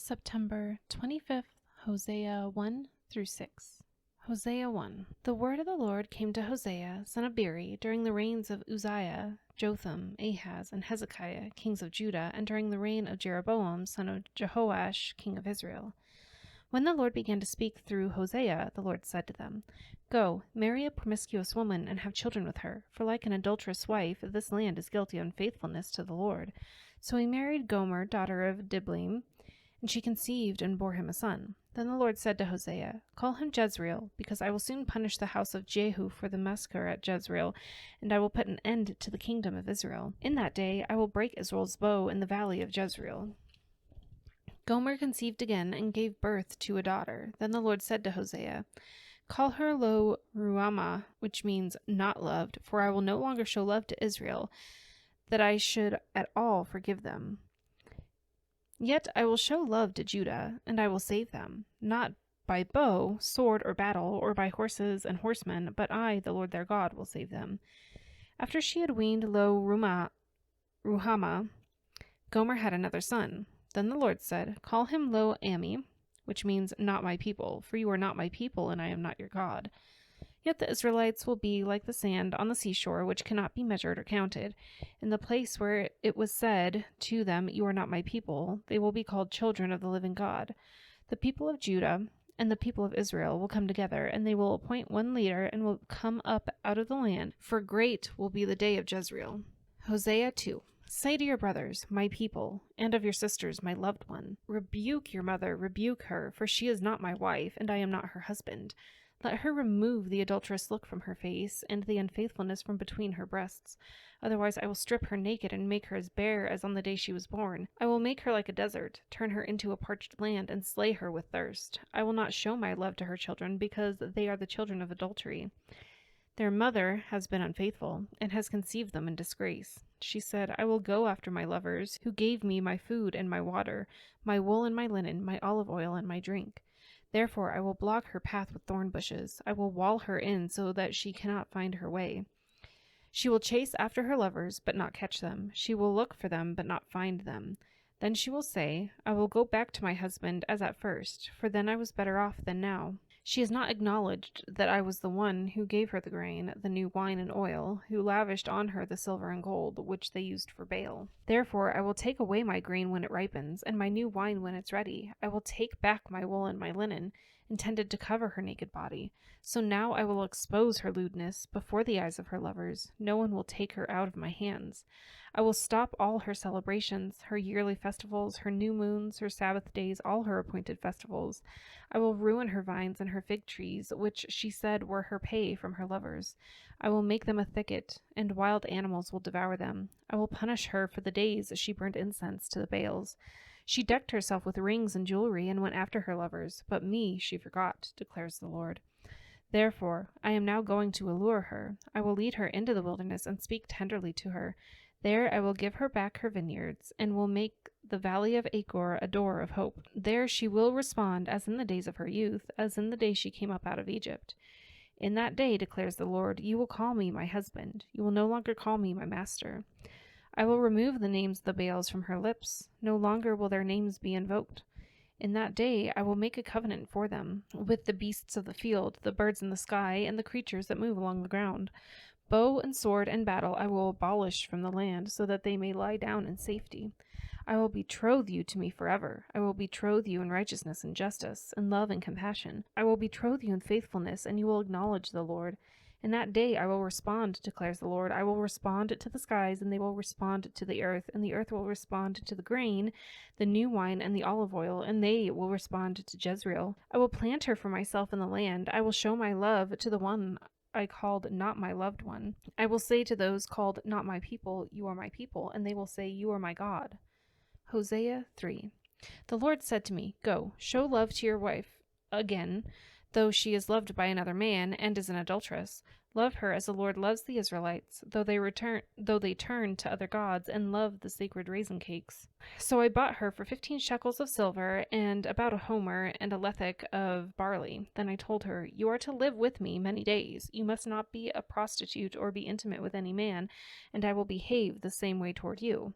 September 25th, Hosea 1 through 6. Hosea 1. The word of the Lord came to Hosea, son of Beeri, during the reigns of Uzziah, Jotham, Ahaz, and Hezekiah, kings of Judah, and during the reign of Jeroboam, son of Jehoash, king of Israel. When the Lord began to speak through Hosea, the Lord said to them, Go, marry a promiscuous woman and have children with her, for like an adulterous wife, this land is guilty of unfaithfulness to the Lord. So he married Gomer, daughter of Diblaim, and she conceived and bore him a son. Then the Lord said to Hosea, Call him Jezreel, because I will soon punish the house of Jehu for the massacre at Jezreel, and I will put an end to the kingdom of Israel. In that day I will break Israel's bow in the valley of Jezreel. Gomer conceived again and gave birth to a daughter. Then the Lord said to Hosea, Call her Lo Ruhamah, which means not loved, for I will no longer show love to Israel, that I should at all forgive them. Yet I will show love to Judah, and I will save them, not by bow, sword, or battle, or by horses and horsemen, but I, the Lord their God, will save them. After she had weaned Lo Ruhamah, Gomer had another son. Then the Lord said, Call him Lo Ammi, which means not my people, for you are not my people, and I am not your God. Yet the Israelites will be like the sand on the seashore, which cannot be measured or counted. In the place where it was said to them, You are not my people, they will be called children of the living God. The people of Judah and the people of Israel will come together, and they will appoint one leader and will come up out of the land, for great will be the day of Jezreel. Hosea 2. Say to your brothers, my people, and of your sisters, my loved one, Rebuke your mother, rebuke her, for she is not my wife, and I am not her husband. Let her remove the adulterous look from her face, and the unfaithfulness from between her breasts. Otherwise I will strip her naked, and make her as bare as on the day she was born. I will make her like a desert, turn her into a parched land, and slay her with thirst. I will not show my love to her children, because they are the children of adultery. Their mother has been unfaithful, and has conceived them in disgrace. She said, I will go after my lovers, who gave me my food and my water, my wool and my linen, my olive oil and my drink. Therefore I will block her path with thorn bushes. I will wall her in so that she cannot find her way. She will chase after her lovers, but not catch them. She will look for them, but not find them. Then she will say, I will go back to my husband as at first, for then I was better off than now. She has not acknowledged that I was the one who gave her the grain, the new wine and oil, who lavished on her the silver and gold, which they used for Baal. Therefore I will take away my grain when it ripens, and my new wine when it's ready. I will take back my wool and my linen, intended to cover her naked body. So now I will expose her lewdness before the eyes of her lovers. No one will take her out of my hands. I will stop all her celebrations, her yearly festivals, her new moons, her Sabbath days, all her appointed festivals. I will ruin her vines and her fig trees, which she said were her pay from her lovers. I will make them a thicket, and wild animals will devour them. I will punish her for the days she burnt incense to the Baals. She decked herself with rings and jewelry and went after her lovers, but me she forgot, declares the Lord. Therefore I am now going to allure her. I will lead her into the wilderness and speak tenderly to her. There I will give her back her vineyards, and will make the valley of Achor a door of hope. There she will respond as in the days of her youth, as in the day she came up out of Egypt. In that day, declares the Lord, you will call me my husband. You will no longer call me my master. I will remove the names of the Baals from her lips. No longer will their names be invoked. In that day I will make a covenant for them, with the beasts of the field, the birds in the sky, and the creatures that move along the ground. Bow and sword and battle I will abolish from the land, so that they may lie down in safety. I will betroth you to me forever. I will betroth you in righteousness and justice, in love and compassion. I will betroth you in faithfulness, and you will acknowledge the Lord. In that day I will respond, declares the Lord. I will respond to the skies, and they will respond to the earth, and the earth will respond to the grain, the new wine, and the olive oil, and they will respond to Jezreel. I will plant her for myself in the land. I will show my love to the one I called not my loved one. I will say to those called not my people, You are my people, and they will say, You are my God. Hosea 3. The Lord said to me, Go, show love to your wife again, though she is loved by another man and is an adulteress. Love her as the Lord loves the Israelites, though they turn to other gods and love the sacred raisin cakes. So I bought her for 15 shekels of silver and about a homer and a lethek of barley. Then I told her, You are to live with me many days. You must not be a prostitute or be intimate with any man, and I will behave the same way toward you.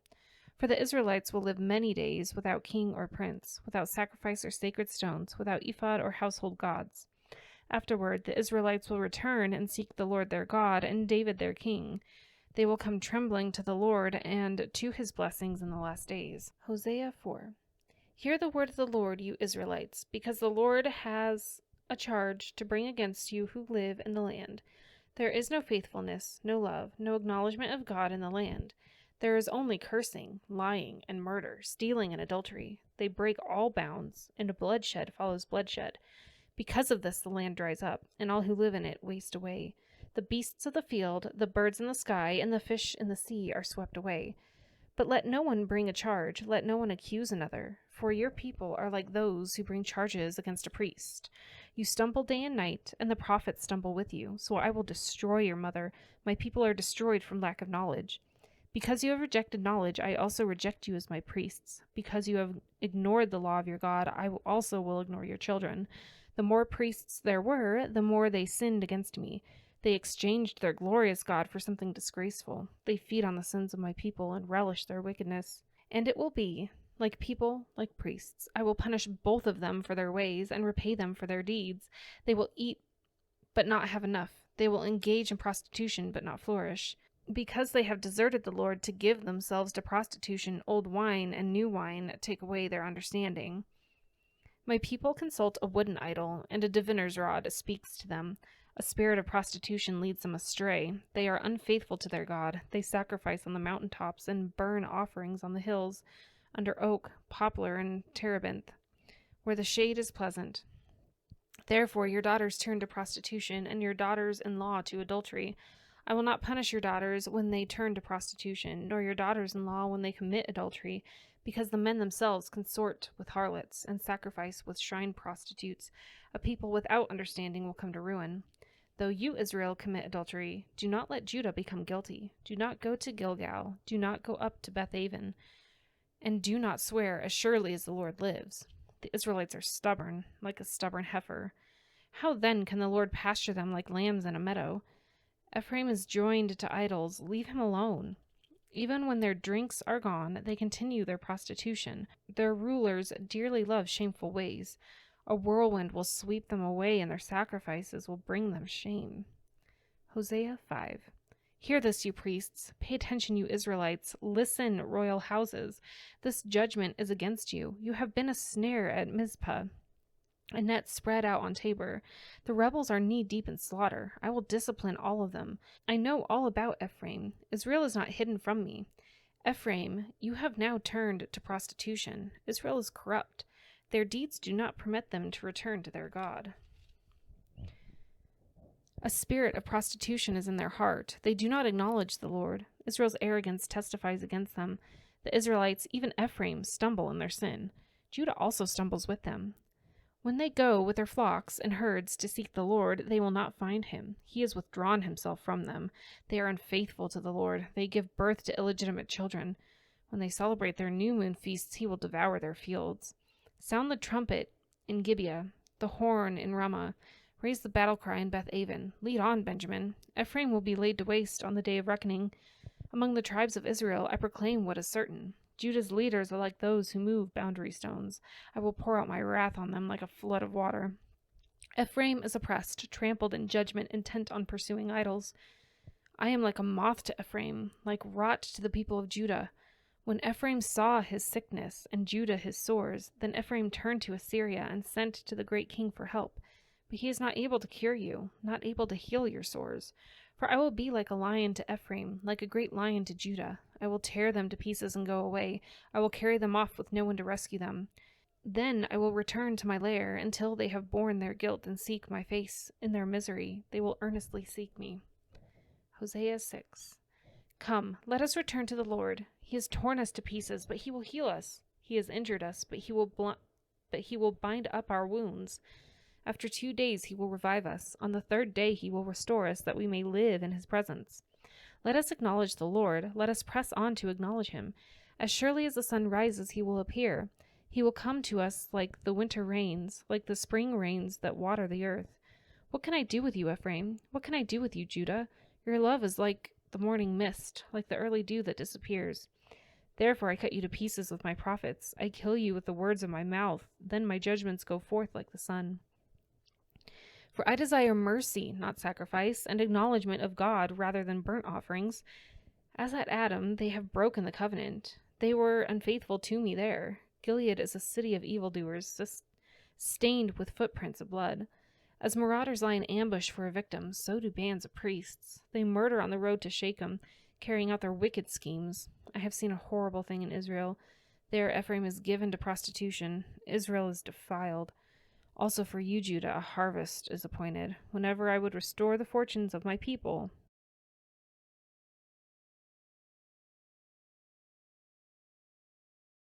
For the Israelites will live many days without king or prince, without sacrifice or sacred stones, without ephod or household gods. Afterward, the Israelites will return and seek the Lord their God and David their king. They will come trembling to the Lord and to his blessings in the last days. Hosea 4. Hear the word of the Lord, you Israelites, because the Lord has a charge to bring against you who live in the land. There is no faithfulness, no love, no acknowledgement of God in the land. There is only cursing, lying, and murder, stealing, and adultery. They break all bounds, and bloodshed follows bloodshed. Because of this, the land dries up, and all who live in it waste away. The beasts of the field, the birds in the sky, and the fish in the sea are swept away. But let no one bring a charge, let no one accuse another, for your people are like those who bring charges against a priest. You stumble day and night, and the prophets stumble with you, so I will destroy your mother. My people are destroyed from lack of knowledge. Because you have rejected knowledge, I also reject you as my priests. Because you have ignored the law of your God, I also will ignore your children. The more priests there were, the more they sinned against me. They exchanged their glorious God for something disgraceful. They feed on the sins of my people and relish their wickedness. And it will be, like people, like priests. I will punish both of them for their ways and repay them for their deeds. They will eat but not have enough. They will engage in prostitution but not flourish. Because they have deserted the Lord to give themselves to prostitution, old wine and new wine take away their understanding. My people consult a wooden idol, and a diviner's rod speaks to them. A spirit of prostitution leads them astray. They are unfaithful to their God. They sacrifice on the mountaintops and burn offerings on the hills, under oak, poplar, and terebinth, where the shade is pleasant. Therefore your daughters turn to prostitution, and your daughters-in-law to adultery. I will not punish your daughters when they turn to prostitution, nor your daughters-in-law when they commit adultery, because the men themselves consort with harlots and sacrifice with shrine prostitutes. A people without understanding will come to ruin. Though you, Israel, commit adultery, do not let Judah become guilty. Do not go to Gilgal. Do not go up to Beth-aven. And do not swear, as surely as the Lord lives. The Israelites are stubborn, like a stubborn heifer. How then can the Lord pasture them like lambs in a meadow? Ephraim is joined to idols. Leave him alone. Even when their drinks are gone, they continue their prostitution. Their rulers dearly love shameful ways. A whirlwind will sweep them away, and their sacrifices will bring them shame. Hosea 5. Hear this, you priests. Pay attention, you Israelites. Listen, royal houses. This judgment is against you. You have been a snare at Mizpah, a net spread out on Tabor. The rebels are knee-deep in slaughter. I will discipline all of them. I know all about Ephraim. Israel is not hidden from me. Ephraim, you have now turned to prostitution. Israel is corrupt. Their deeds do not permit them to return to their God. A spirit of prostitution is in their heart. They do not acknowledge the Lord. Israel's arrogance testifies against them. The Israelites, even Ephraim, stumble in their sin. Judah also stumbles with them. When they go with their flocks and herds to seek the Lord, they will not find him. He has withdrawn himself from them. They are unfaithful to the Lord. They give birth to illegitimate children. When they celebrate their new moon feasts, he will devour their fields. Sound the trumpet in Gibeah, the horn in Ramah. Raise the battle cry in Beth-aven. Lead on, Benjamin. Ephraim will be laid to waste on the day of reckoning. Among the tribes of Israel, I proclaim what is certain. Judah's leaders are like those who move boundary stones. I will pour out my wrath on them like a flood of water. Ephraim is oppressed, trampled in judgment, intent on pursuing idols. I am like a moth to Ephraim, like rot to the people of Judah. When Ephraim saw his sickness and Judah his sores, then Ephraim turned to Assyria and sent to the great king for help. But he is not able to cure you, not able to heal your sores. For I will be like a lion to Ephraim, like a great lion to Judah. I will tear them to pieces and go away. I will carry them off with no one to rescue them. Then I will return to my lair until they have borne their guilt and seek my face. In their misery, they will earnestly seek me. Hosea 6. Come, let us return to the Lord. He has torn us to pieces, but he will heal us. He has injured us, but he will bind up our wounds. After 2 days he will revive us. On the 3rd day he will restore us, that we may live in his presence. Let us acknowledge the Lord. Let us press on to acknowledge him. As surely as the sun rises, he will appear. He will come to us like the winter rains, like the spring rains that water the earth. What can I do with you, Ephraim? What can I do with you, Judah? Your love is like the morning mist, like the early dew that disappears. Therefore I cut you to pieces with my prophets. I kill you with the words of my mouth. Then my judgments go forth like the sun. For I desire mercy, not sacrifice, and acknowledgement of God rather than burnt offerings. As at Adam, they have broken the covenant. They were unfaithful to me there. Gilead is a city of evildoers, stained with footprints of blood. As marauders lie in ambush for a victim, so do bands of priests. They murder on the road to Shechem, carrying out their wicked schemes. I have seen a horrible thing in Israel. There Ephraim is given to prostitution. Israel is defiled. Also for you, Judah, a harvest is appointed. Whenever I would restore the fortunes of my people,